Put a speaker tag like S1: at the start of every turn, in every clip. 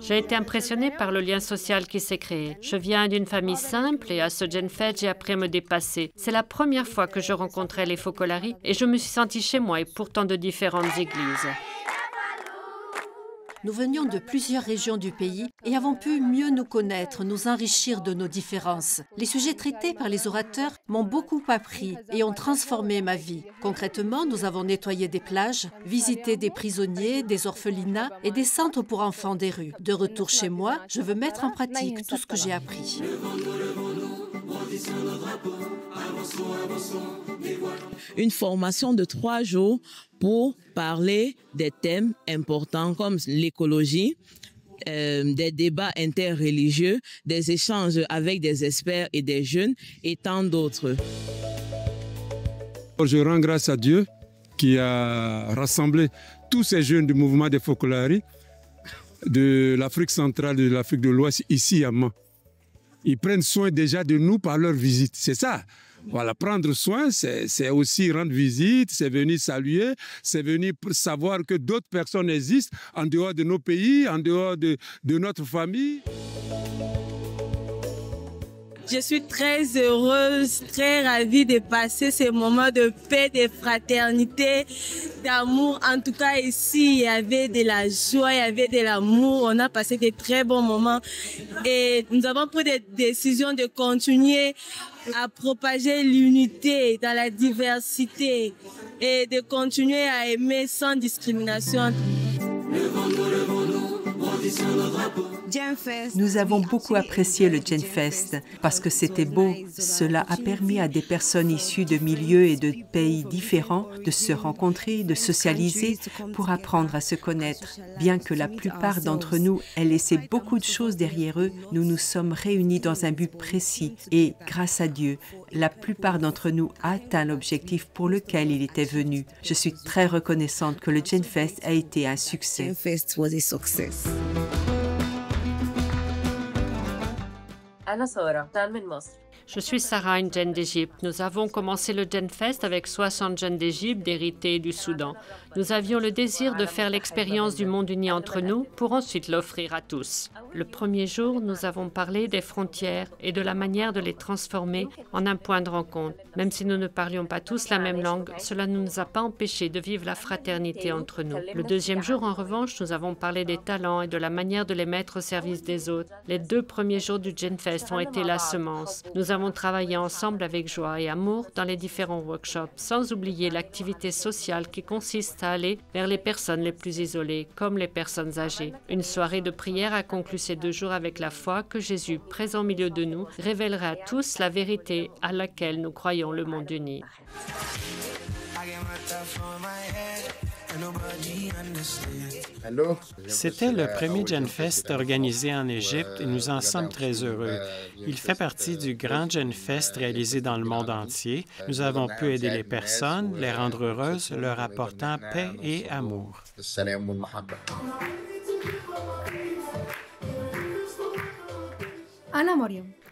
S1: J'ai été impressionnée par le lien social qui s'est créé. Je viens d'une famille simple et à ce GenFest, j'ai appris à me dépasser. C'est la première fois que je rencontrais les Focolari et je me suis sentie chez moi et pourtant de différentes églises.
S2: Nous venions de plusieurs régions du pays et avons pu mieux nous connaître, nous enrichir de nos différences. Les sujets traités par les orateurs m'ont beaucoup appris et ont transformé ma vie. Concrètement, nous avons nettoyé des plages, visité des prisonniers, des orphelinats et des centres pour enfants des rues. De retour chez moi, je veux mettre en pratique tout ce que j'ai appris.
S3: Une formation de 3 jours pour parler des thèmes importants comme l'écologie, des débats interreligieux, des échanges avec des experts et des jeunes et tant d'autres.
S4: Je rends grâce à Dieu qui a rassemblé tous ces jeunes du mouvement des Focolari de l'Afrique centrale et de l'Afrique de l'Ouest ici à Mans. Ils prennent soin déjà de nous par leur visite, c'est ça. Voilà, prendre soin, c'est aussi rendre visite, c'est venir saluer, c'est venir savoir que d'autres personnes existent en dehors de nos pays, en dehors de notre famille.
S5: Je suis très heureuse, très ravie de passer ces moments de paix, de fraternité, d'amour. En tout cas, ici, il y avait de la joie, il y avait de l'amour. On a passé de très bons moments et nous avons pris des décisions de continuer à propager l'unité dans la diversité et de continuer à aimer sans discrimination.
S2: Nous avons beaucoup apprécié le GenFest parce que c'était beau. Cela a permis à des personnes issues de milieux et de pays différents de se rencontrer, de socialiser pour apprendre à se connaître. Bien que la plupart d'entre nous aient laissé beaucoup de choses derrière eux, nous nous sommes réunis dans un but précis et, grâce à Dieu, la plupart d'entre nous a atteint l'objectif pour lequel il était venu. Je suis très reconnaissante que le GenFest a été un succès.
S1: Je suis Sarah, une jeune d'Égypte. Nous avons commencé le GenFest avec 60 jeunes d'Égypte d'hérités du Soudan. Nous avions le désir de faire l'expérience du monde uni entre nous pour ensuite l'offrir à tous. Le premier jour, nous avons parlé des frontières et de la manière de les transformer en un point de rencontre. Même si nous ne parlions pas tous la même langue, cela ne nous a pas empêchés de vivre la fraternité entre nous. Le deuxième jour, en revanche, nous avons parlé des talents et de la manière de les mettre au service des autres. Les 2 premiers jours du GenFest ont été la semence. Nous avons travaillé ensemble avec joie et amour dans les différents workshops, sans oublier l'activité sociale qui consiste à aller vers les personnes les plus isolées, comme les personnes âgées. Une soirée de prière a conclu ces 2 jours avec la foi que Jésus, présent au milieu de nous, révélera à tous la vérité à laquelle nous croyons le monde uni.
S6: C'était le premier GenFest organisé en Égypte et nous en sommes très heureux. Il fait partie du grand GenFest réalisé dans le monde entier. Nous avons pu aider les personnes, les rendre heureuses, leur apportant paix et amour.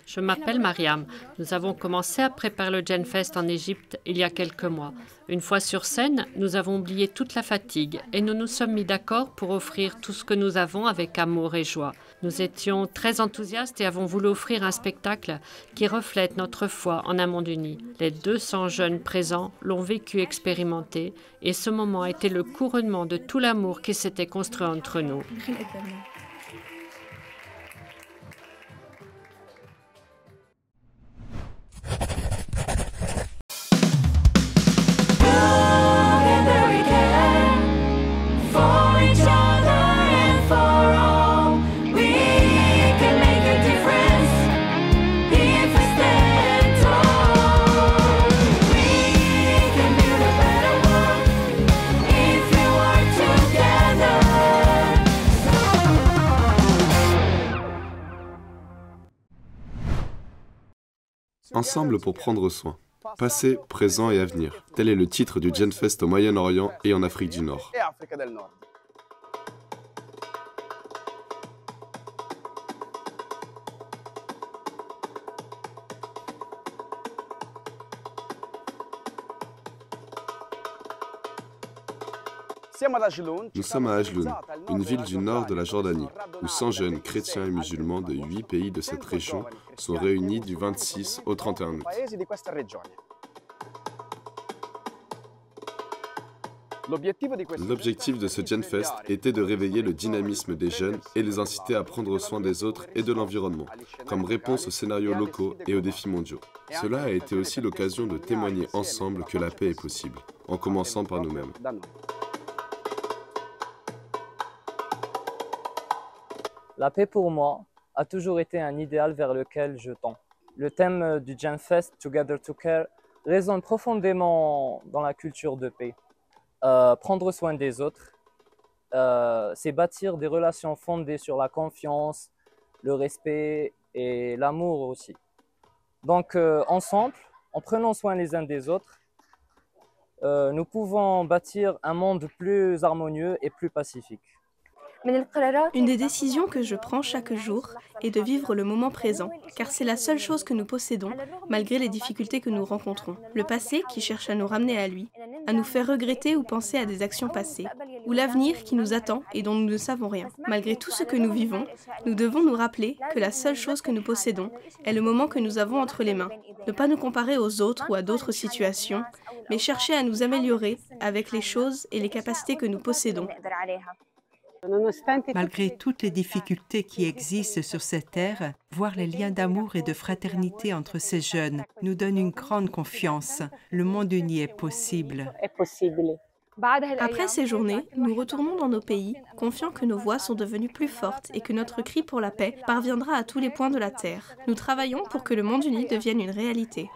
S1: Je m'appelle Mariam. Nous avons commencé à préparer le GenFest en Égypte il y a quelques mois. Une fois sur scène, nous avons oublié toute la fatigue et nous nous sommes mis d'accord pour offrir tout ce que nous avons avec amour et joie. Nous étions très enthousiastes et avons voulu offrir un spectacle qui reflète notre foi en un monde uni. Les 200 jeunes présents l'ont vécu, expérimenté et ce moment a été le couronnement de tout l'amour qui s'était construit entre nous.
S7: Ensemble pour prendre soin. Passé, présent et avenir. Tel est le titre du GenFest au Moyen-Orient et en Afrique du Nord. Nous sommes à Ajloun, une ville du nord de la Jordanie. où 100 jeunes chrétiens et musulmans de 8 pays de cette région sont réunis du 26 au 31 août. L'objectif de ce GenFest était de réveiller le dynamisme des jeunes et les inciter à prendre soin des autres et de l'environnement, comme réponse aux scénarios locaux et aux défis mondiaux. Cela a été aussi l'occasion de témoigner ensemble que la paix est possible, en commençant par nous-mêmes.
S8: La paix pour moi a toujours été un idéal vers lequel je tends. Le thème du GenFest, Together to Care, résonne profondément dans la culture de paix. Prendre soin des autres, c'est bâtir des relations fondées sur la confiance, le respect et l'amour aussi. Donc ensemble, en prenant soin les uns des autres, nous pouvons bâtir un monde plus harmonieux et plus pacifique.
S9: Une des décisions que je prends chaque jour est de vivre le moment présent, car c'est la seule chose que nous possédons, malgré les difficultés que nous rencontrons. Le passé qui cherche à nous ramener à lui, à nous faire regretter ou penser à des actions passées, ou l'avenir qui nous attend et dont nous ne savons rien. Malgré tout ce que nous vivons, nous devons nous rappeler que la seule chose que nous possédons est le moment que nous avons entre les mains. Ne pas nous comparer aux autres ou à d'autres situations, mais chercher à nous améliorer avec les choses et les capacités que nous possédons.
S2: Malgré toutes les difficultés qui existent sur cette terre, voir les liens d'amour et de fraternité entre ces jeunes nous donne une grande confiance. Le monde uni est possible.
S9: Après ces journées, nous retournons dans nos pays, confiants que nos voix sont devenues plus fortes et que notre cri pour la paix parviendra à tous les points de la terre. Nous travaillons pour que le monde uni devienne une réalité.